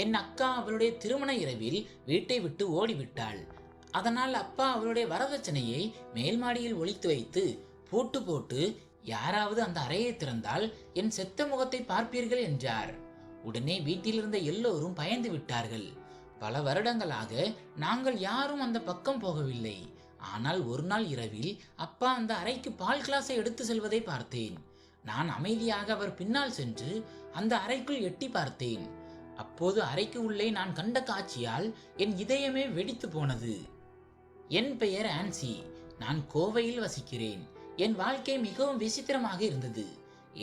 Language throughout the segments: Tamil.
என் அக்கா அவளுடைய திருமண இரவில் வீட்டை விட்டு ஓடிவிட்டாள். அதனால் அப்பா அவளுடைய வரதட்சணையை மேல் மாடியில் ஒளித்து வைத்து பூட்டு போட்டு, யாராவது அந்த அறையை திறந்தால் என் செத்த முகத்தை பார்ப்பீர்கள் என்றார். உடனே வீட்டில் இருந்த எல்லோரும் பயந்து விட்டார்கள். பல வருடங்களாக நாங்கள் யாரும் அந்த பக்கம் போகவில்லை. ஆனால் ஒரு நாள் இரவில் அப்பா அந்த அறைக்கு பால் கிளாஸை எடுத்து செல்வதை பார்த்தேன். நான் அமைதியாக அவர் பின்னால் சென்று அந்த அறைக்குள் எட்டி பார்த்தேன். அப்போது அறைக்கு உள்ளே நான் கண்ட காட்சியால் என் இதயமே வெடித்து போனது. என் பெயர் ஆன்சி. நான் கோவையில் வசிக்கிறேன். என் வாழ்க்கை மிகவும் விசித்திரமாக இருந்தது.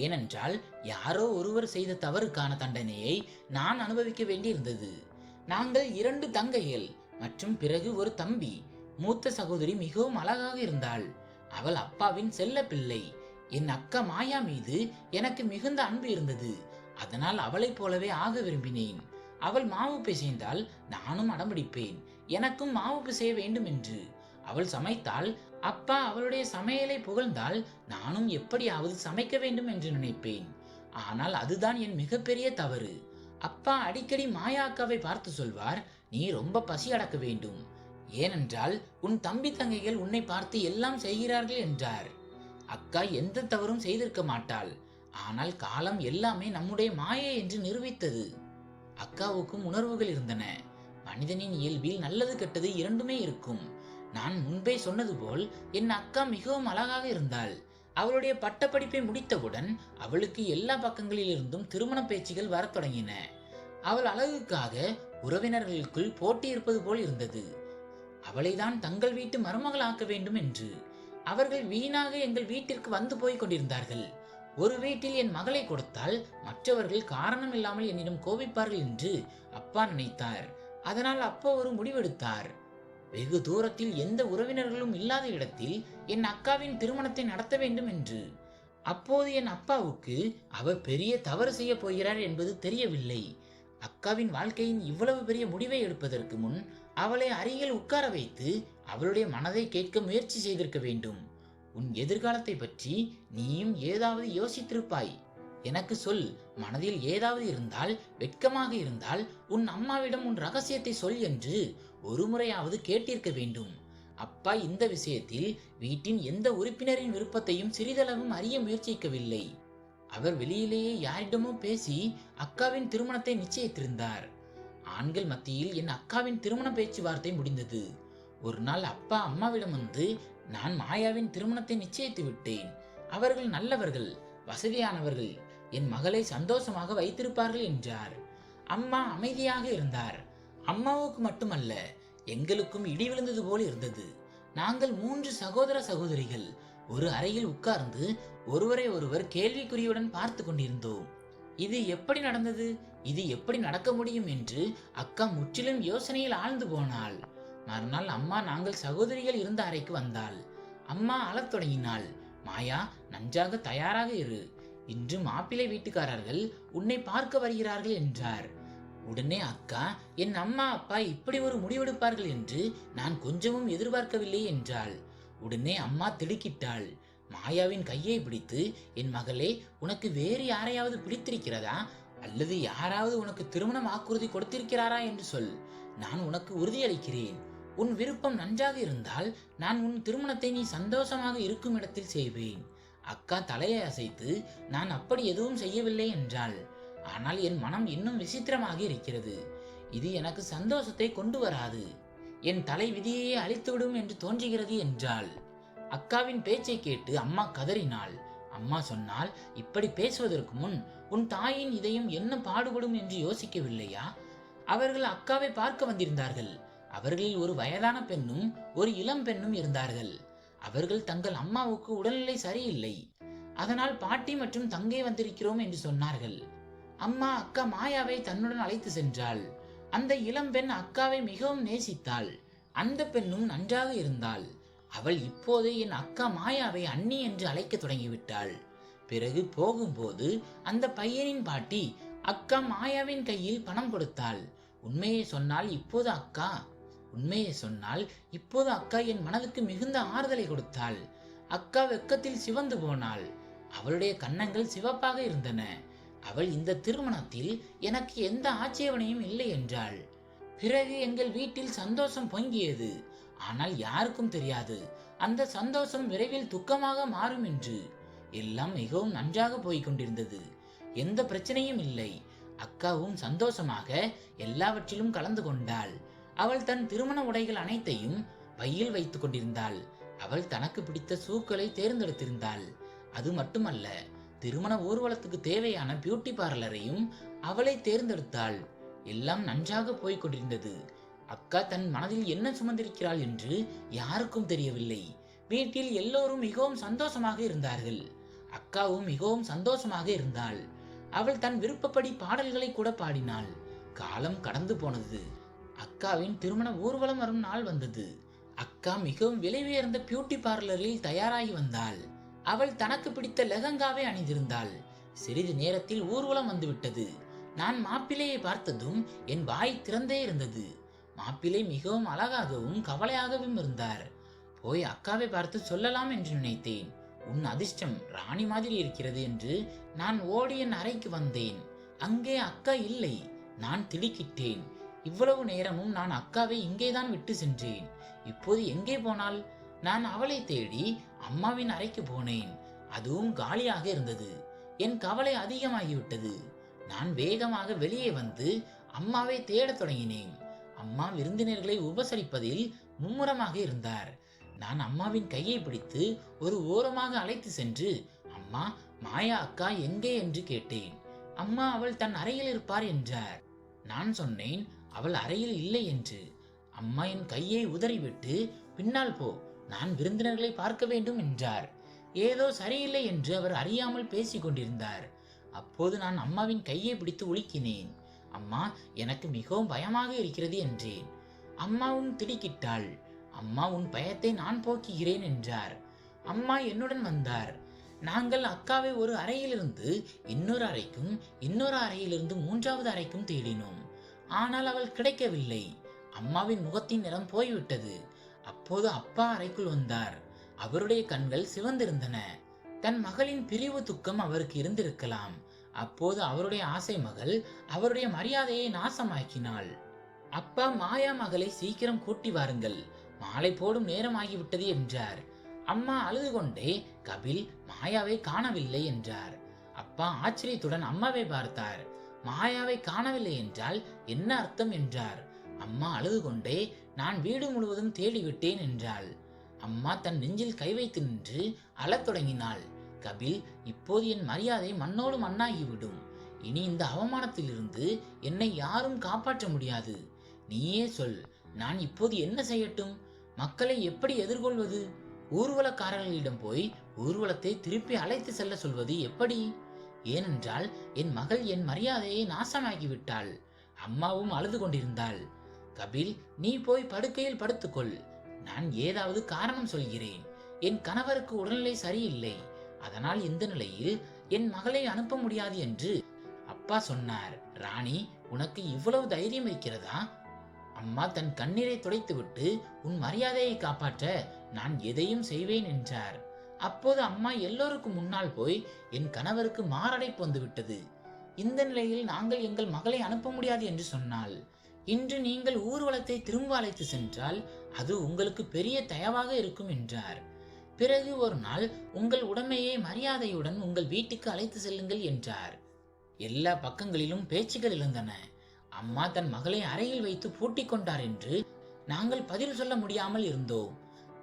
ஏனென்றால் யாரோ ஒருவர் செய்த தவறுக்கான தண்டனையை நான் அனுபவிக்க வேண்டியிருந்தது. நாங்கள் 2 தங்கைகள் மற்றும் பிறகு ஒரு தம்பி. மூத்த சகோதரி மிகவும் அழகாக இருந்தாள். அவள் அப்பாவின் செல்ல பிள்ளை. என் அக்கா மாயா மீது எனக்கு மிகுந்த அன்பு இருந்தது. அதனால் அவளைப் போலவே ஆக விரும்பினேன். அவள் மாவு பிசைந்தால் நானும் அடம்பிடிப்பேன், எனக்கும் மாவு பிசைய வேண்டும் என்று. அவள் சமைத்தால் அப்பா அவளுடைய சமையலை புகழ்ந்தால் நானும் எப்படியாவது சமைக்க வேண்டும் என்று நினைப்பேன். ஆனால் அதுதான் என் மிகப்பெரிய தவறு. அப்பா அடிக்கடி மாயா அக்காவை பார்த்து சொல்வார், நீ ரொம்ப பசி அடக்க வேண்டும், ஏனென்றால் உன் தம்பி தங்கைகள் உன்னை பார்த்து எல்லாம் செய்கிறார்கள் என்றார். அக்கா எந்த தவறும் செய்திருக்க மாட்டாள். ஆனால் காலம் எல்லாமே நம்முடைய மாயை என்று நிரூபித்தது. அக்காவுக்கும் உணர்வுகள் இருந்தன. மனிதனின் இயல்பில் நல்லது கெட்டது இரண்டுமே இருக்கும். நான் முன்பே சொன்னது போல் என் அக்கா மிகவும் அழகாக இருந்தாள். அவளுடைய பட்டப்படிப்பை முடித்தவுடன் அவளுக்கு எல்லா பக்கங்களிலிருந்தும் திருமண பேச்சுகள் வரத் தொடங்கின. அவள் அழகுக்காக உறவினர்களுக்குள் போட்டி இருப்பது போல் இருந்தது. அவளைதான் தங்கள் வீட்டு மருமகள் ஆக்க வேண்டும் என்று. அவர்கள் வீணாக எங்கள் வீட்டிற்கு வந்து போய் கொண்டிருந்தார்கள். ஒரு வீட்டில் என் மகளை கொடுத்தால் மற்றவர்கள் காரணம் இல்லாமல் என்னிடம் கோபிப்பார்கள் என்று அப்பா நினைத்தார். அதனால் அப்பா ஒரு முடிவெடுத்தார். வெகு தூரத்தில் எந்த உறவினர்களும் இல்லாத இடத்தில் என் அக்காவின் திருமணத்தை நடத்த வேண்டும் என்று. அப்போது என் அப்பாவுக்கு அவர் பெரிய தவறு செய்ய போகிறார் என்பது தெரியவில்லை. அக்காவின் வாழ்க்கையின் இவ்வளவு பெரிய முடிவை எடுப்பதற்கு முன் அவளை அருகில் உட்கார வைத்து அவளுடைய மனதை கேட்க முயற்சி செய்திருக்க வேண்டும். உன் எதிர்காலத்தை பற்றி நீயும் ஏதாவது யோசித்திருப்பாய். எனக்கு சொல், மனதில் ஏதாவது இருந்தால், வெட்கமாக இருந்தால் உன் அம்மாவிடம் உன் ரகசியத்தை சொல் என்று ஒரு முறையாவது கேட்டிருக்க வேண்டும். அப்பா இந்த விஷயத்தில் வீட்டின் எந்த உறுப்பினரின் விருப்பத்தையும் சிறிதளவும் அறிய முயற்சிக்கவில்லை. அவர் வெளியிலேயே யாரிடமோ பேசி அக்காவின் திருமணத்தை நிச்சயித்திருந்தார். ஆண்கள் மத்தியில் என் அக்காவின் திருமண பேச்சுவார்த்தை முடிந்தது. ஒரு நாள் அப்பா அம்மாவிடம் வந்து, நான் மாயாவின் திருமணத்தை நிச்சயித்து விட்டேன். அவர்கள் நல்லவர்கள், வசதியானவர்கள், என் மகளை சந்தோஷமாக வைத்திருப்பார்கள் என்றார். அம்மா அமைதியாக இருந்தார். அம்மாவுக்கு மட்டுமல்ல, எங்களுக்கும் இடி விழுந்தது போல் இருந்தது. நாங்கள் 3 சகோதர சகோதரிகள் ஒரு அறையில் உட்கார்ந்து ஒருவரை ஒருவர் கேள்விக்குறியுடன் பார்த்து கொண்டிருந்தோம். இது எப்படி நடந்தது, இது எப்படி நடக்க முடியும் என்று அக்கா முற்றிலும் யோசனையில் ஆழ்ந்து போனாள். மறுநாள் அம்மா நாங்கள் சகோதரிகள் இருந்த அறைக்கு வந்தாள். அம்மா அழத் தொடங்கினாள். மாயா, நன்றாக தயாராக இரு, இன்று மாப்பிள்ளை வீட்டுக்காரர்கள் உன்னை பார்க்க வருகிறார்கள் என்றார். உடனே அக்கா, என் அம்மா அப்பா இப்படி ஒரு முடிவெடுப்பார்கள் என்று நான் கொஞ்சமும் எதிர்பார்க்கவில்லை என்றாள். உடனே அம்மா திடுக்கிட்டாள். மாயாவின் கையை பிடித்து, என் மகளே, உனக்கு வேறு யாரையாவது பிடித்திருக்கிறதா அல்லது யாராவது உனக்கு திருமணம் வாக்குறுதி கொடுத்திருக்கிறாரா என்று சொல். நான் உனக்கு உறுதியளிக்கிறேன், உன் விருப்பம் நன்றாக இருந்தால் நான் உன் திருமணத்தை நீ சந்தோஷமாக இருக்கும் இடத்தில் செய்வேன். அக்கா தலையை அசைத்து, நான் அப்படி எதுவும் செய்யவில்லை என்றாள். ஆனால் என் மனம் இன்னும் விசித்திரமாக இருக்கிறது. இது எனக்கு சந்தோஷத்தை கொண்டு வராது. என் தலை விதியையே அழித்துவிடும் என்று தோன்றுகிறது என்றாள். அக்காவின் பேச்சை கேட்டு அம்மா கதறினாள். அம்மா சொன்னால், இப்படி பேசுவதற்கு முன் உன் தாயின் இதயம் என்ன பாடுபடும் என்று யோசிக்கவில்லையா? அவர்கள் அக்காவை பார்க்க வந்திருந்தார்கள். அவர்களில் ஒரு வயதான பெண்ணும் ஒரு இளம் பெண்ணும் இருந்தார்கள். அவர்கள் தங்கள் அம்மாவுக்கு உடல்நிலை சரியில்லை, அதனால் பாட்டி மற்றும் தங்கை வந்திருக்கிறோம் என்று சொன்னார்கள். அம்மா அக்கா மாயாவை தன்னுடன் அழைத்து சென்றாள். அந்த இளம் பெண் அக்காவை மிகவும் நேசித்தாள். அந்த பெண்ணும் நன்றாக இருந்தாள். அவள் இப்போது என் அக்கா மாயாவை அண்ணி என்று அழைக்க தொடங்கிவிட்டாள். பிறகு போகும்போது அந்த பையனின் பாட்டி அக்கா மாயாவின் கையில் பணம் கொடுத்தாள். உண்மையை சொன்னால் இப்போது அக்கா என் மனதுக்கு மிகுந்த ஆறுதலை கொடுத்தாள். அக்கா வெக்கத்தில் சிவந்து போனாள். அவளுடைய கன்னங்கள் சிவப்பாக இருந்தன. அவள் இந்த திருமணத்தில் எனக்கு எந்த ஆட்சேபனையும் இல்லை என்றாள். பிறகு எங்கள் வீட்டில் சந்தோஷம் பொங்கியது. ஆனால் யாருக்கும் தெரியாது அந்த சந்தோஷம் விரைவில் துக்கமாக மாறும் என்று. எல்லாம் மிகவும் நன்றாக போய்கொண்டிருந்தது. எந்த பிரச்சனையும் இல்லை. அக்காவும் சந்தோஷமாக எல்லாவற்றிலும் கலந்து கொண்டாள். அவள் தன் திருமண உடைகள் அனைத்தையும் பையில் வைத்துக் கொண்டிருந்தாள். அவள் தனக்கு பிடித்த ஷூக்களை தேர்ந்தெடுத்திருந்தாள். அது மட்டுமல்ல, திருமண ஊர்வலத்துக்கு தேவையான பியூட்டி பார்லரையும் அவளை தேர்ந்தெடுத்தாள். எல்லாம் நன்றாக போய்கொண்டிருந்தது. அக்கா தன் மனதில் என்ன சுமந்திருக்கிறாள் என்று யாருக்கும் தெரியவில்லை. வீட்டில் எல்லோரும் மிகவும் சந்தோஷமாக இருந்தார்கள். அக்காவும் மிகவும் சந்தோஷமாக இருந்தாள். அவள் தன் விருப்பப்படி பாடல்களை கூட பாடினாள். காலம் கடந்து போனது. அக்காவின் திருமண ஊர்வலம் வரும் நாள் வந்தது. அக்கா மிகவும் விலை உயர்ந்த பியூட்டி பார்லரில் தயாராகி வந்தாள். அவள் தனக்கு பிடித்த லெஹங்காவை அணிந்திருந்தாள். சிறிது நேரத்தில் ஊர்வலம் வந்துவிட்டது. நான் மாப்பிள்ளையை பார்த்ததும் என் வாய் திறந்தே இருந்தது. மாப்பிள்ளை மிகவும் அழகாகவும் கவலையாகவும் இருந்தார். போய் அக்காவை பார்த்து சொல்லலாம் என்று நினைத்தேன். உன் அதிர்ஷ்டம் ராணி மாதிரி இருக்கிறது என்று நான் ஓடி என் அறைக்கு வந்தேன். அங்கே அக்கா இல்லை. நான் திடுக்கிட்டேன். இவ்வளவு நேரமும் நான் அக்காவை இங்கேதான் விட்டு சென்றேன். இப்போது எங்கே போனாள்? நான் அவளை தேடி அம்மாவின் அறைக்கு போனேன். அதுவும் காலியாக இருந்தது. என் கவலை அதிகமாகிவிட்டது. நான் வேகமாக வெளியே வந்து அம்மாவை தேடத் தொடங்கினேன். அம்மா விருந்தினர்களை உபசரிப்பதில் மும்முரமாக இருந்தார். நான் அம்மாவின் கையை பிடித்து ஒரு ஓரமாக அழைத்து சென்று, அம்மா, மாயா அக்கா எங்கே என்று கேட்டேன். அம்மா அவள் தன் அறையில் இருப்பார் என்றார். நான் சொன்னேன் அவள் அறையில் இல்லை என்று. அம்மா என் கையை உதறிவிட்டு பின்னால் போ, நான் விருந்தினர்களை பார்க்க வேண்டும் என்றார். ஏதோ சரியில்லை என்று அவர் அறியாமல் பேசிக் கொண்டிருந்தார். அப்போது நான் அம்மாவின் கையை பிடித்து உலுக்கினேன். அம்மா, எனக்கு மிகவும் பயமாக இருக்கிறது என்றேன். அம்மாவும் திடுக்கிட்டாள். அம்மா, உன் பயத்தை நான் போக்குகிறேன் என்றார். அம்மா என்னுடன் வந்தார். நாங்கள் அக்காவை ஒரு அறையிலிருந்து இன்னொரு அறைக்கும், இன்னொரு அறையிலிருந்து மூன்றாவது அறைக்கும் தேடினோம். ஆனால் அவள் கிடைக்கவில்லை. அம்மாவின் முகத்தின் நிறம் போய்விட்டது. அப்போது அப்பா அறைக்குள் வந்தார். அவருடைய கண்கள் சிவந்திருந்தன. தன் மகளின் பிரிவு துக்கம் அவருக்கு இருந்திருக்கலாம். அப்போது அவருடைய ஆசை மகள் அவருடைய மரியாதையை நாசமாக்கினாள். அப்பா, மாயா மகளை சீக்கிரம் கூட்டி வாருங்கள், மாலை போடும் நேரமாகிவிட்டது என்றார். அம்மா அழுது கொண்டே, கபில், மாயாவை காணவில்லை என்றார். அப்பா ஆச்சரியத்துடன் அம்மாவை பார்த்தார். மாயாவை காணவில்லை என்றால் என்ன அர்த்தம் என்றார். அம்மா அழுது கொண்டே, நான் வீடு முழுவதும் தேடிவிட்டேன் என்றாள். அம்மா தன் நெஞ்சில் கை வைத்து நின்று அழத் தொடங்கினாள். கபில், இப்போது என் மரியாதை மண்ணோடு மண்ணாகிவிடும். இனி இந்த அவமானத்திலிருந்து என்னை யாரும் காப்பாற்ற முடியாது. நீயே சொல், நான் இப்போது என்ன செய்யட்டும்? மக்களை எப்படி எதிர்கொள்வது? ஊர்வலக்காரர்களிடம் போய் ஊர்வலத்தை திருப்பி அழைத்து செல்ல சொல்வது எப்படி? ஏனென்றால் என் மகள் என் மரியாதையை நாசமாக்கிவிட்டாள். அம்மாவும் அழுது கொண்டிருந்தாள். கபில், நீ போய் படுக்கையில் படுத்துக்கொள். நான் ஏதாவது காரணம் சொல்கிறேன். என் கணவருக்கு உடல்நிலை சரியில்லை. அதனால் இந்த நிலையில் என் மகளை அனுப்ப முடியாது என்று அப்பா சொன்னார். ராணி, உனக்கு இவ்வளவு தைரியம் இருக்கிறதா? அம்மா தன் கண்ணீரை துடைத்துவிட்டு, உன் மரியாதையை காப்பாற்ற நான் எதையும் செய்வேன் என்றார். அப்போது அம்மா எல்லோருக்கும் முன்னால் போய், என் கணவருக்கு மாரடைப்பு வந்துவிட்டது. இந்த நிலையில் நாங்கள் எங்கள் மகளை அனுப்ப முடியாது என்று சொன்னாள். இன்று நீங்கள் ஊர்வலத்தை திரும்ப அழைத்து சென்றால் அது உங்களுக்கு பெரிய தயவாக இருக்கும் என்றார். பிறகு ஒரு நாள் உங்கள் உடைமையை மரியாதையுடன் உங்கள் வீட்டுக்கு அழைத்து செல்லுங்கள் என்றார். எல்லா பக்கங்களிலும் பேச்சுகள் எழுந்தன. அம்மா தன் மகளை அறையில் வைத்து பூட்டிக் கொண்டார் என்று நாங்கள் பதில் சொல்ல முடியாமல் இருந்தோம்.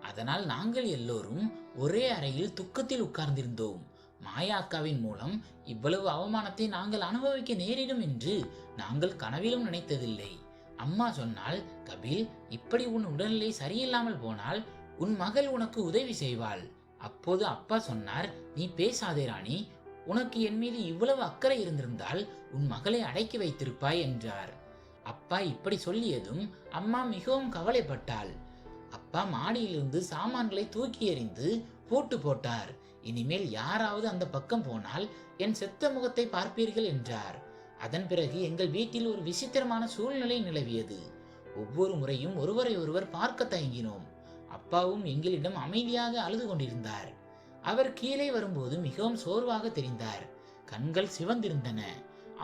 அதனால் நாங்கள் எல்லோரும் ஒரே அறையில் துக்கத்தில் உட்கார்ந்திருந்தோம். மாயா அக்காவின் மூலம் இவ்வளவு அவமானத்தை நாங்கள் அனுபவிக்க நேரிடும் என்று நாங்கள் கனவிலும் நினைத்ததில்லை. அம்மா சொன்னால், கபில், இப்படி உன் உடல்நிலை சரியில்லாமல் போனால் உன் மகள் உனக்கு உதவி செய்வாள். அப்போது அப்பா சொன்னார், நீ பேசாதே ராணி, உனக்கு என் மீது இவ்வளவு அக்கறை இருந்திருந்தால் உன் மகளை அடக்கி வைத்திருப்பாய் என்றார். அப்பா இப்படி சொல்லியதும் அம்மா மிகவும் கவலைப்பட்டாள். அப்பா மாடியிலிருந்து சாமான்களை தூக்கி எறிந்து பூட்டு போட்டார். இனிமேல் யாராவது அந்த பக்கம் போனால் என் செத்த முகத்தை பார்ப்பீர்கள் என்றார். அதன் பிறகு எங்கள் வீட்டில் ஒரு விசித்திரமான சூழ்நிலை நிலவியது. ஒவ்வொரு முறையும் ஒருவரை ஒருவர் பார்க்க தயங்கினோம். அப்பாவும் எங்களிடம் அமைதியாக அழுது கொண்டிருந்தார். அவர் கீழே வரும்போது மிகவும் சோர்வாக தெரிந்தார். கண்கள் சிவந்திருந்தன.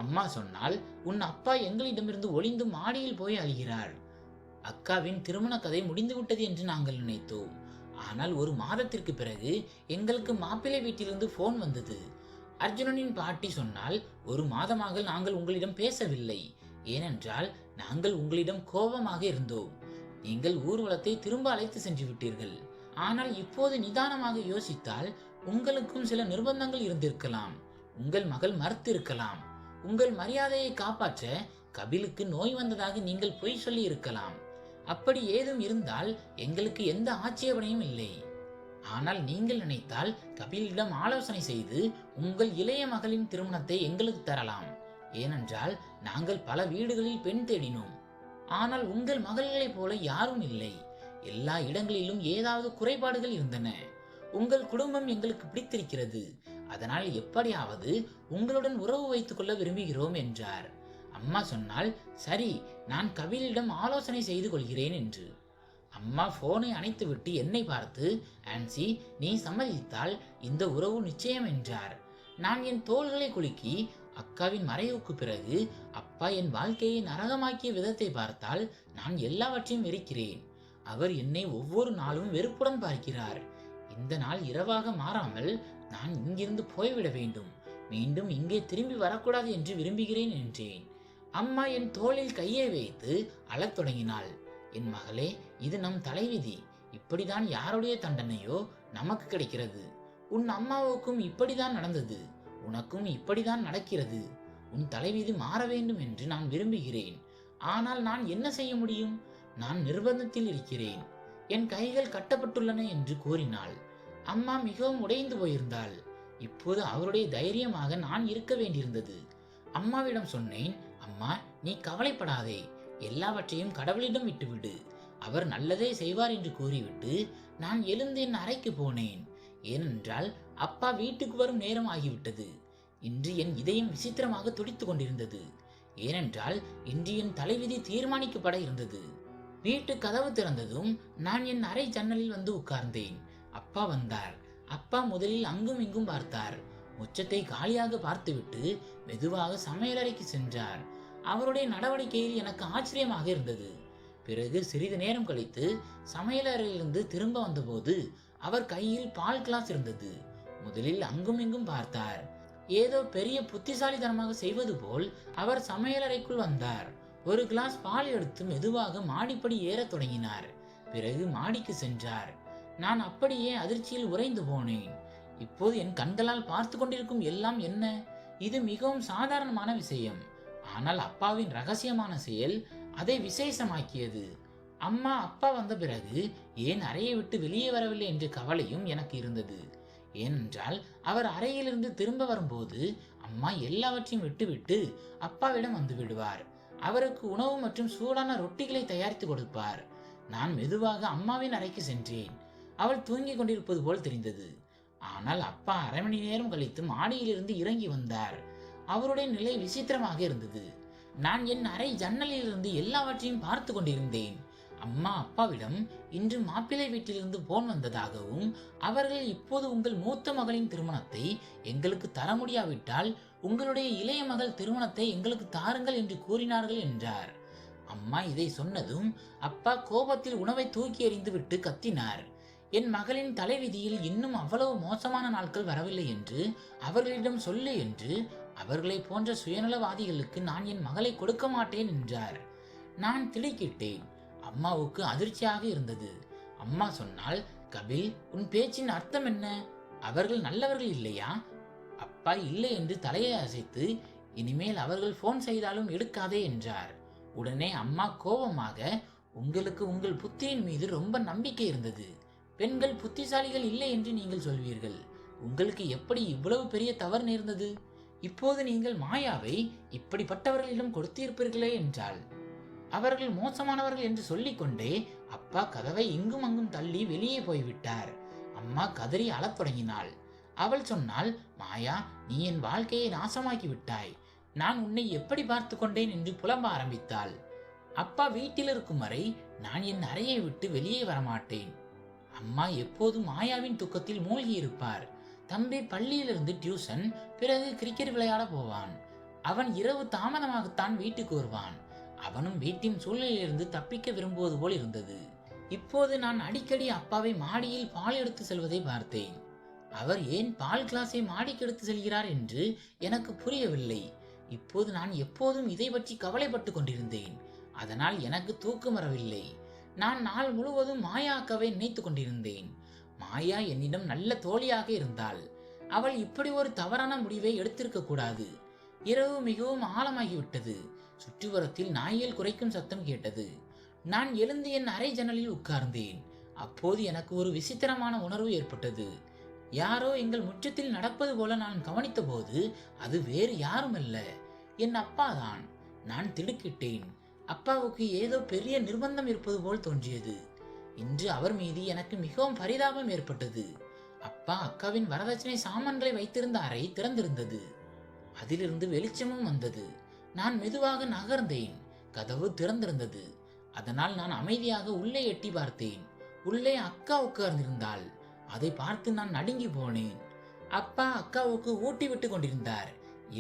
அம்மா சொன்னால், உன் அப்பா எங்களிடமிருந்து ஒளிந்து மாடியில் போய் அழுகிறார். அக்காவின் திருமண கதை முடிந்துவிட்டது என்று நாங்கள் நினைத்தோம். ஆனால் ஒரு மாதத்திற்கு பிறகு எங்களுக்கு மாப்பிள்ளை வீட்டிலிருந்து போன் வந்தது. அர்ஜுனனின் பாட்டி சொன்னால், ஒரு மாதமாக நாங்கள் உங்களிடம் பேசவில்லை. ஏனென்றால் நாங்கள் உங்களிடம் கோபமாக இருந்தோம். நீங்கள் ஊர்வலத்தை திரும்ப அழைத்து சென்று விட்டீர்கள். ஆனால் இப்போது நிதானமாக யோசித்தால் உங்களுக்கும் சில நிர்பந்தங்கள் இருந்திருக்கலாம். உங்கள் மகள் மறுத்திருக்கலாம். உங்கள் மரியாதையை காப்பாற்ற கபிலுக்கு நோய் வந்ததாக நீங்கள் பொய் சொல்லி இருக்கலாம். அப்படி ஏதும் இருந்தால் எங்களுக்கு எந்த ஆட்சேபனையும் இல்லை. ஆனால் நீங்கள் நினைத்தால் கபிலிடம் ஆலோசனை செய்து உங்கள் இளைய மகளின் திருமணத்தை எங்களுக்கு தரலாம். ஏனென்றால் நாங்கள் பல வீடுகளில் பெண் தேடினோம். ஆனால் உங்கள் மகள்களைப் போல யாரும் இல்லை. எல்லா இடங்களிலும் ஏதாவது குறைபாடுகள் இருந்தன. உங்கள் குடும்பம் எங்களுக்கு பிடித்திருக்கிறது. அதனால் எப்படியாவது உங்களுடன் உறவு வைத்துக் கொள்ள விரும்புகிறோம் என்றார். அம்மா சொன்னால், சரி, நான் கபிலிடம் ஆலோசனை செய்து கொள்கிறேன் என்று. அம்மா போனை அணைத்துவிட்டு என்னை பார்த்து, ஆன்சி, நீ சம்மதித்தால் இந்த உறவு நிச்சயம் என்றார். நான் என் தோள்களை குலுக்கி, அக்காவின் மறைவுக்கு பிறகு அப்பா என் வாழ்க்கையை நரகமாக்கிய விதத்தை பார்த்தால் நான் எல்லாவற்றையும் வெறுக்கிறேன். அவர் என்னை ஒவ்வொரு நாளும் வெறுப்புடன் பார்க்கிறார். இந்த நாள் இரவாக மாறாமல் நான் இங்கிருந்து போய்விட வேண்டும். மீண்டும் இங்கே திரும்பி வரக்கூடாது என்று விரும்புகிறேன் என்றேன். அம்மா என் தோளில் கையை வைத்து அழத் தொடங்கினாள். என் மகளே, இது நம் தலைவிதி. இப்படிதான் யாருடைய தண்டனையோ நமக்கு கிடைக்கிறது. உன் அம்மாவுக்கும் இப்படிதான் நடந்தது. உனக்கும் இப்படிதான் நடக்கிறது. உன் தலைவிதி மாற வேண்டும் என்று நான் விரும்புகிறேன். ஆனால் நான் என்ன செய்ய முடியும்? நான் நிர்பந்தத்தில் இருக்கிறேன். என் கைகள் கட்டப்பட்டுள்ளன என்று கூறினாள். அம்மா மிகவும் உடைந்து போயிருந்தாள். இப்போது அவருடைய தைரியமாக நான் இருக்க வேண்டியிருந்தது. அம்மாவிடம் சொன்னேன், அம்மா, நீ கவலைப்படாதே. எல்லாவற்றையும் கடவுளிடம் விட்டுவிடு. அவர் நல்லதே செய்வார் என்று கூறிவிட்டு நான் எழுந்து என் அறைக்கு போனேன். ஏனென்றால் அப்பா வீட்டுக்கு வரும் நேரம் ஆகிவிட்டது. இன்று என் இதயம் விசித்திரமாக துடித்துக் கொண்டிருந்தது. ஏனென்றால் இன்று என் தலைவிதி தீர்மானிக்கப்பட இருந்தது. வீட்டு கதவு திறந்ததும் நான் என் அறை ஜன்னலில் வந்து உட்கார்ந்தேன். அப்பா வந்தார். அப்பா முதலில் அங்கும் இங்கும் பார்த்தார். முற்றத்தை காலியாக பார்த்துவிட்டு மெதுவாக சமையலறைக்கு சென்றார். அவருடைய நடவடிக்கையில் எனக்கு ஆச்சரியமாக இருந்தது. பிறகு சிறிது நேரம் கழித்து சமையலறையிலிருந்து திரும்ப வந்தபோது அவர் கையில் பால் கிளாஸ் இருந்தது. முதலில் அங்கும் இங்கும் பார்த்தார். ஏதோ பெரிய புத்திசாலித்தனமாக செய்வது போல் அவர் சமையலறைக்குள் வந்தார். ஒரு கிளாஸ் பால் எடுத்து மெதுவாக மாடிப்படி ஏறத் தொடங்கினார். பிறகு மாடிக்கு சென்றார். நான் அப்படியே அதிர்ச்சியில் உறைந்து போனேன். இப்போது என் கண்களால் பார்த்து கொண்டிருக்கும் எல்லாம் என்ன? இது மிகவும் சாதாரணமான விஷயம். ஆனால் அப்பாவின் ரகசியமான செயல் அதை விசேஷமாக்கியது. அம்மா அப்பா வந்த பிறகு ஏன் அறையை விட்டு வெளியே வரவில்லை என்ற கவலையும் எனக்கு இருந்தது. ஏனென்றால் அவர் அறையிலிருந்து திரும்ப வரும்போது அம்மா எல்லாவற்றையும் விட்டுவிட்டு அப்பாவிடம் வந்து விடுவார். அவருக்கு உணவு மற்றும் சூடான ரொட்டிகளை தயாரித்து கொடுப்பார். நான் மெதுவாக அம்மாவின் அறைக்கு சென்றேன். அவள் தூங்கிக் கொண்டிருப்பது போல் தெரிந்தது. ஆனால் அப்பா அரை மணி நேரம் கழித்து மாடியிலிருந்து இறங்கி வந்தார். அவருடைய நிலை விசித்திரமாக இருந்தது. நான் என் அறை ஜன்னலிலிருந்து எல்லாவற்றையும் பார்த்து கொண்டிருந்தேன். அம்மா அப்பாவிடம் இன்று மாப்பிள்ளை வீட்டிலிருந்து போன் வந்ததாகவும் அவர்கள் இப்போது உங்கள் மூத்த மகளின் திருமணத்தை எங்களுக்கு தர முடியாவிட்டால் உங்களுடைய இளைய மகள் திருமணத்தை எங்களுக்கு தாருங்கள் என்று கூறினார்கள் என்றார். அம்மா இதை சொன்னதும் அப்பா கோபத்தில் உணவை தூக்கி எறிந்து விட்டு கத்தினார். என் மகளின் தலைவிதியில் இன்னும் அவ்வளவு மோசமான நாட்கள் வரவில்லை என்று அவர்களிடம் சொல்லு என்று அவர்களை போன்ற சுயநலவாதிகளுக்கு நான் என் மகளை கொடுக்க மாட்டேன் என்றார். நான் திடுக்கிட்டேன். அம்மாவுக்கு அதிர்ச்சியாக இருந்தது. அம்மா சொன்னால், கபில், உன் பேச்சின் அர்த்தம் என்ன? அவர்கள் நல்லவர்கள் இல்லையா? அப்பா இல்லை என்று தலையை அசைத்து, இனிமேல் அவர்கள் போன் செய்தாலும் எடுக்காதே என்றார். உடனே அம்மா கோபமாக, உங்களுக்கு உங்கள் புத்தியின் மீது ரொம்ப நம்பிக்கை இருந்தது. பெண்கள் புத்திசாலிகள் இல்லை என்று நீங்கள் சொல்வீர்கள். உங்களுக்கு எப்படி இவ்வளவு பெரிய தவறு நேர்ந்தது? இப்போது நீங்கள் மாயாவை இப்படிப்பட்டவர்களிடம் கொடுத்திருப்பீர்களே என்றாள். அவர்கள் மோசமானவர்கள் என்று சொல்லிக்கொண்டே அப்பா கதவை இங்கும் அங்கும் தள்ளி வெளியே போய்விட்டார். அம்மா கதறி அழத் தொடங்கினாள். அவள் சொன்னால், மாயா, நீ என் வாழ்க்கையை நாசமாக்கி விட்டாய். நான் உன்னை எப்படி பார்த்து கொண்டேன் என்று புலம்ப ஆரம்பித்தாள். அப்பா வீட்டில் இருக்கும் வரை நான் என் அறையை விட்டு வெளியே வரமாட்டேன். அம்மா எப்போதும் மாயாவின் துக்கத்தில் மூழ்கி இருப்பார். தம்பி பள்ளியிலிருந்து டியூஷன், பிறகு கிரிக்கெட் விளையாட போவான். அவன் இரவு தாமதமாகத்தான் வீட்டுக்கு வருவான். அவனும் வீட்டின் சூழ்நிலையிலிருந்து தப்பிக்க விரும்புவது போல் இருந்தது. இப்போது நான் அடிக்கடி அப்பாவை மாடியில் பால் எடுத்து செல்வதை பார்த்தேன். அவர் ஏன் பால் கிளாஸை மாடிக்கு எடுத்து செல்கிறார் என்று எனக்கு புரியவில்லை. இப்போது நான் எப்போதும் இதை பற்றி கவலைப்பட்டு கொண்டிருந்தேன். அதனால் எனக்கு தூக்கம் வரவில்லை. நான் நாள் முழுவதும் மாயா அக்காவை நினைத்து கொண்டிருந்தேன். மாயா என்னிடம் நல்ல தோழியாக இருந்தாள். அவள் இப்படி ஒரு தவறான முடிவை எடுத்திருக்க கூடாது. இரவு மிகவும் ஆழமாகிவிட்டது. சுற்றுப்புறத்தில் நாய்கள் குரைக்கும் சத்தம் கேட்டது. நான் எழுந்து என் அறை ஜன்னலில் உட்கார்ந்தேன். அப்போது எனக்கு ஒரு விசித்திரமான உணர்வு ஏற்பட்டது. யாரோ எங்கள் முற்றத்தில் நடப்பது போல நான் கவனித்த போது அது வேறு யாருமல்ல, என் அப்பா தான். நான் திடுக்கிட்டேன். அப்பாவுக்கு ஏதோ பெரிய நிர்பந்தம் இருப்பது போல் தோன்றியது. இன்று அவர் மீது எனக்கு மிகவும் பரிதாபம் ஏற்பட்டது. அப்பா அக்காவின் வரதட்சணை சாமான்களை வைத்திருந்த அறை திறந்திருந்தது. அதிலிருந்து வெளிச்சமும் வந்தது. நான் மெதுவாக நகர்ந்தேன். கதவு திறந்திருந்தது. அதனால் நான் அமைதியாக உள்ளே எட்டி பார்த்தேன். உள்ளே அக்கா உட்கார்ந்திருந்தாள். அதை பார்த்து நான் நடுங்கி போனேன். அப்பா அக்காவுக்கு ஊட்டி விட்டு கொண்டிருந்தார்.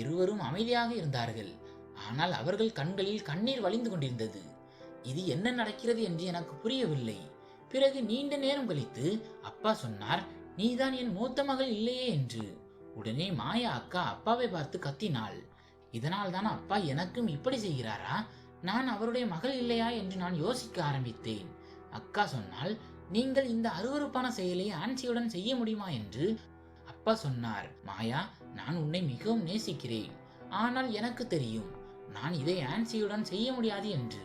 இருவரும் அமைதியாக இருந்தார்கள். ஆனால் அவர்கள் கண்களில் கண்ணீர் வழிந்து கொண்டிருந்தது. இது என்ன நடக்கிறது என்று எனக்கு புரியவில்லை. பிறகு நீண்ட நேரம் கழித்து அப்பா சொன்னார், நீதான் என் மூத்த மகள் இல்லையே என்று. உடனே மாயா அக்கா அப்பாவை பார்த்து கத்தினாள். இதனால் தான் அப்பா எனக்கும் இப்படி செய்கிறாரா? நான் அவருடைய மகள் இல்லையா என்று நான் யோசிக்க ஆரம்பித்தேன். அக்கா சொன்னால், நீங்கள் இந்த அருவருப்பான செயலை ஆன்சியுடன் செய்ய முடியுமா என்று. அப்பா சொன்னார், மாயா, நான் உன்னை மிகவும் நேசிக்கிறேன். ஆனால் எனக்கு தெரியும் நான் இதை ஆன்சியுடன் செய்ய முடியாது என்று.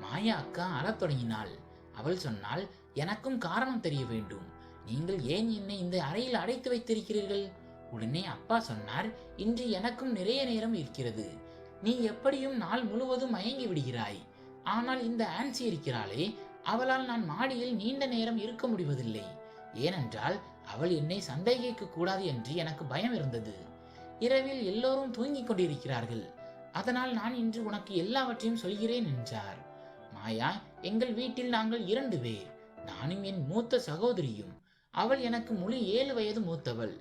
மாயா அக்கா அழத் தொடங்கினாள். அவள் சொன்னால், எனக்கும் காரணம் தெரிய வேண்டும். நீங்கள் ஏன் என்னை இந்த அறையில் அடைத்து வைத்திருக்கிறீர்கள்? உடனே அப்பா சொன்னார், இன்று எனக்கும் நிறைய நேரம் இருக்கிறது. நீ எப்படியும் நாள் முழுவதும் மயங்கி விடுகிறாய். ஆனால் இந்த ஆன்சி இருக்கிறாளே, அவளால் நான் மாடியில் நீண்ட நேரம் இருக்க முடிவதில்லை. ஏனென்றால் அவள் என்னை சந்தேகிக்க கூடாது என்று எனக்கு பயம் இருந்தது. இரவில் எல்லோரும் தூங்கிக் கொண்டிருக்கிறார்கள். அதனால் நான் இன்று உனக்கு எல்லாவற்றையும் சொல்கிறேன் என்றார். மாயா, எங்கள் வீட்டில் நாங்கள் 2 பேர். நானும் என் மூத்த சகோதரியும். அவள் எனக்கு முழு 7 வயது மூத்தவள்.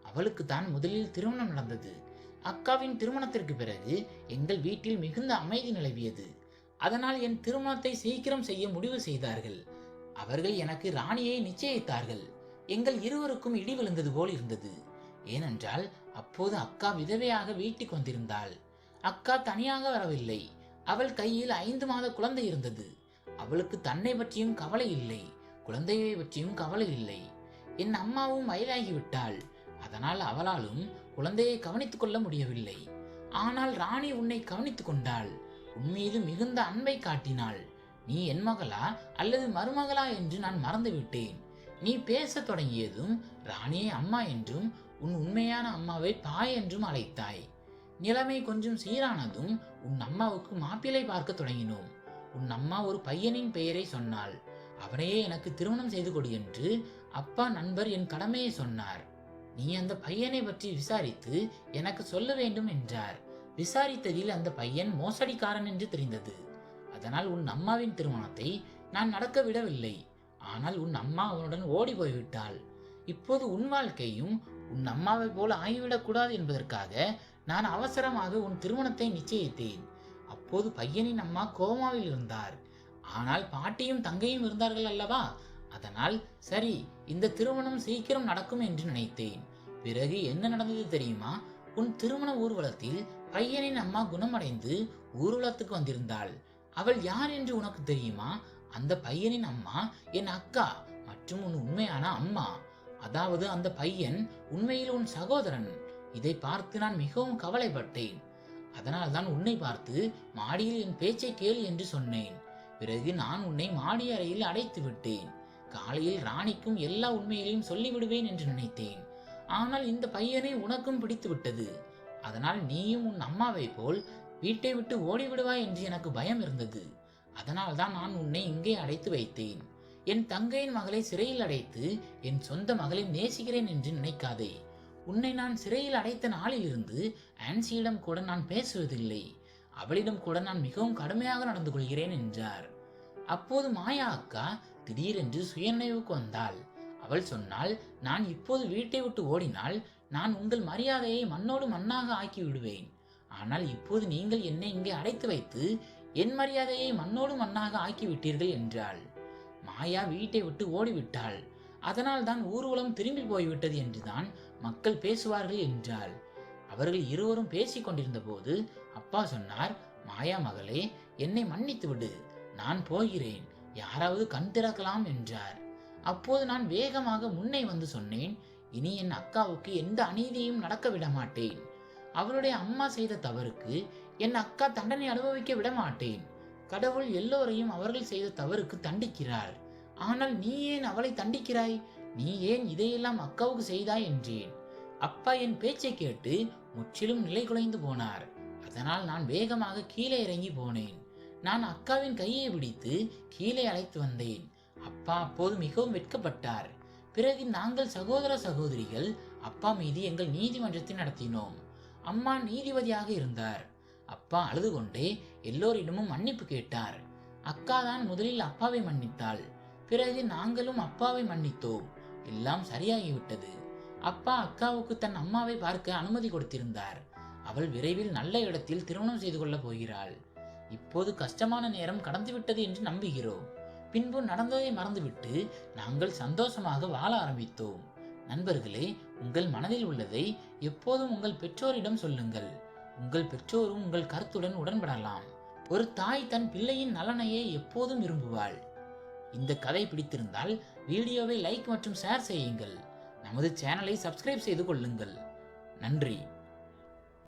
அவளுக்கு தான் முதலில் திருமணம் நடந்தது. அக்காவின் திருமணத்திற்கு பிறகு எங்கள் வீட்டில் மிகுந்த அமைதி நிலவியது. அதனால் என் திருமணத்தை சீக்கிரம் செய்ய முடிவு செய்தார்கள். அவர்கள் எனக்கு ராணியை நிச்சயித்தார்கள். எங்கள் இருவருக்கும் இடி விழுந்தது போல் இருந்தது. ஏனென்றால் அப்போது அக்கா விதவையாக வீட்டுக்கு வந்திருந்தாள். அக்கா தனியாக வரவில்லை. அவள் கையில் 5 மாத குழந்தை இருந்தது. அவளுக்கு தன்னை பற்றியும் கவலை இல்லை, குழந்தையை பற்றியும் கவலை இல்லை. என் அம்மாவும் வயதாகிவிட்டாள். அதனால் அவளாலும் குழந்தையை கவனித்துக் கொள்ள முடியவில்லை. ஆனால் ராணி உன்னை கவனித்துக் கொண்டாள். உன்மீது மிகுந்த அன்பை காட்டினாள். நீ என் மகளா அல்லது மருமகளா என்று நான் மறந்துவிட்டேன். நீ பேசத் தொடங்கியதும் ராணியை அம்மா என்றும் உன் உண்மையான அம்மாவை பாய் என்றும் அழைத்தாய். நிலைமை கொஞ்சம் சீரானதும் உன் அம்மாவுக்கு மாப்பிள்ளை பார்க்க தொடங்கினோம். உன் அம்மா ஒரு பையனின் பெயரை சொன்னாள். அவனையே எனக்கு திருமணம் செய்து கொடு என்று அப்பா நண்பர் என் கடமையை சொன்னார். நீ அந்த பையனை பற்றி விசாரித்து எனக்கு சொல்ல வேண்டும் என்றார். விசாரித்ததில் அந்த பையன் மோசடிக்காரன் என்று தெரிந்தது. அதனால் உன் அம்மாவின் திருமணத்தை நான் நடக்க விடவில்லை. ஆனால் உன் அம்மா அவனுடன் ஓடி போய்விட்டாள். இப்போது உன் வாழ்க்கையும் உன் அம்மாவை போல ஆகிவிடக் கூடாது என்பதற்காக நான் அவசரமாக உன் திருமணத்தை நிச்சயித்தேன். அப்போது பையனின் அம்மா கோமாவில் இருந்தார். ஆனால் பாட்டியும் தங்கையும் இருந்தார்கள் அல்லவா? அதனால் சரி, இந்த திருமணம் சீக்கிரம் நடக்கும் என்று நினைத்தேன். பிறகு என்ன நடந்தது தெரியுமா? உன் திருமண ஊர்வலத்தில் பையனின் அம்மா குணமடைந்து ஊர்வலத்துக்கு வந்திருந்தாள். அவள் யார் என்று உனக்கு தெரியுமா? அந்த பையனின் அம்மா என் அக்கா மற்றும் உன் உண்மையான அம்மா. அதாவது அந்த பையன் உண்மையில் உன் சகோதரன். இதை பார்த்து நான் மிகவும் கவலைப்பட்டேன். அதனால் தான் உன்னை பார்த்து மாடியில் என் பேச்சை கேள் என்று சொன்னேன். பிறகு நான் உன்னை மாடி அறையில் அடைத்து விட்டேன். காலையில் ராணிக்கும் எல்லா உண்மைகளையும் சொல்லிவிடுவேன் என்று நினைத்தேன். ஆனால் இந்த பையனை உனக்கும் பிடித்து விட்டது. அதனால் நீயும் உன் அம்மாவை போல் வீட்டை விட்டு ஓடிவிடுவாய் என்று எனக்கு பயம் இருந்தது. அதனால் தான் நான் உன்னை இங்கே அடைத்து வைத்தேன். என் தங்கையின் மகளை சிறையில் அடைத்து என் சொந்த மகளை நேசிக்கிறேன் என்று நினைக்காதே. உன்னை நான் சிறையில் அடைத்த நாளிலிருந்து ஆன்சியிடம் கூட நான் பேசுவதில்லை. அவளிடம் கூட நான் மிகவும் கடுமையாக நடந்து கொள்கிறேன் என்றார். அப்போது மாயா அக்கா திடீரென்று சுயநினைவுக்கு வந்தாள். அவள் சொன்னாள், நான் இப்போது வீட்டை விட்டு ஓடினால் நான் உங்கள் மரியாதையை மண்ணோடு மண்ணாக ஆக்கி விடுவேன். ஆனால் இப்போது நீங்கள் என்னை இங்கே அடைத்து வைத்து என் மரியாதையை மண்ணோடு மண்ணாக ஆக்கிவிட்டீர்கள் என்றாள். மாயா வீட்டை விட்டு ஓடிவிட்டாள். அதனால் தான் ஊர்வலம் திரும்பி போய்விட்டது என்றுதான் மக்கள் பேசுவார்கள் என்றாள். அவர்கள் இருவரும் பேசிக் கொண்டிருந்த போது அப்பா சொன்னார், மாயா மகளே, என்னை மன்னித்து விடு, நான் போகிறேன், யாராவது கண் திறக்கலாம் என்றார். அப்போது நான் வேகமாக முன்னே வந்து சொன்னேன், இனி என் அக்காவுக்கு எந்த அநீதியும் நடக்க விட மாட்டேன். அவளுடைய அம்மா செய்த தவறுக்கு என் அக்கா தண்டனை அனுபவிக்க விட மாட்டேன். கடவுள் எல்லோரையும் அவர்கள் செய்த தவறுக்கு தண்டிக்கிறார். ஆனால் நீ ஏன் அவளை தண்டிக்கிறாய்? நீ ஏன் இதையெல்லாம் அக்காவுக்கு செய்தாய் என்றேன். அப்பா என் பேச்சை கேட்டு முற்றிலும் நிலை குலைந்து போனார். அதனால் நான் வேகமாக கீழே இறங்கி போனேன். நான் அக்காவின் கையை பிடித்து கீழே அழைத்து வந்தேன். அப்பா அப்போது மிகவும் வெட்கப்பட்டார். பிறகு நாங்கள் சகோதர சகோதரிகள் அப்பா மீது எங்கள் நீதிமன்றத்தை நடத்தினோம். அம்மா நீதிபதியாக இருந்தார். அப்பா அழுது கொண்டே எல்லோரிடமும் மன்னிப்பு கேட்டார். அக்கா தான் முதலில் அப்பாவை மன்னித்தாள். பிறகு நாங்களும் அப்பாவை மன்னித்தோம். எல்லாம் சரியாகிவிட்டது. அப்பா அக்காவுக்கு தன் அம்மாவை பார்க்க அனுமதி கொடுத்திருந்தார். அவள் விரைவில் நல்ல இடத்தில் திருமணம் செய்து கொள்ளப் போகிறாள். இப்போது கஷ்டமான நேரம் கடந்துவிட்டது என்று நம்புகிறோம். பின்பு நடந்ததை மறந்துவிட்டு நாங்கள் சந்தோஷமாக வாழ ஆரம்பித்தோம். நண்பர்களே, உங்கள் மனதில் உள்ளதை எப்போதும் உங்கள் பெற்றோரிடம் சொல்லுங்கள். உங்கள் பெற்றோரும் உங்கள் கருத்துடன் உடன்படலாம். ஒரு தாய் தன் பிள்ளையின் நலனையே எப்போதும் விரும்புவாள். இந்த கதை பிடித்திருந்தால் வீடியோவை லைக் மற்றும் ஷேர் செய்யுங்கள். நமது சேனலை சப்ஸ்கிரைப் செய்து கொள்ளுங்கள். நன்றி.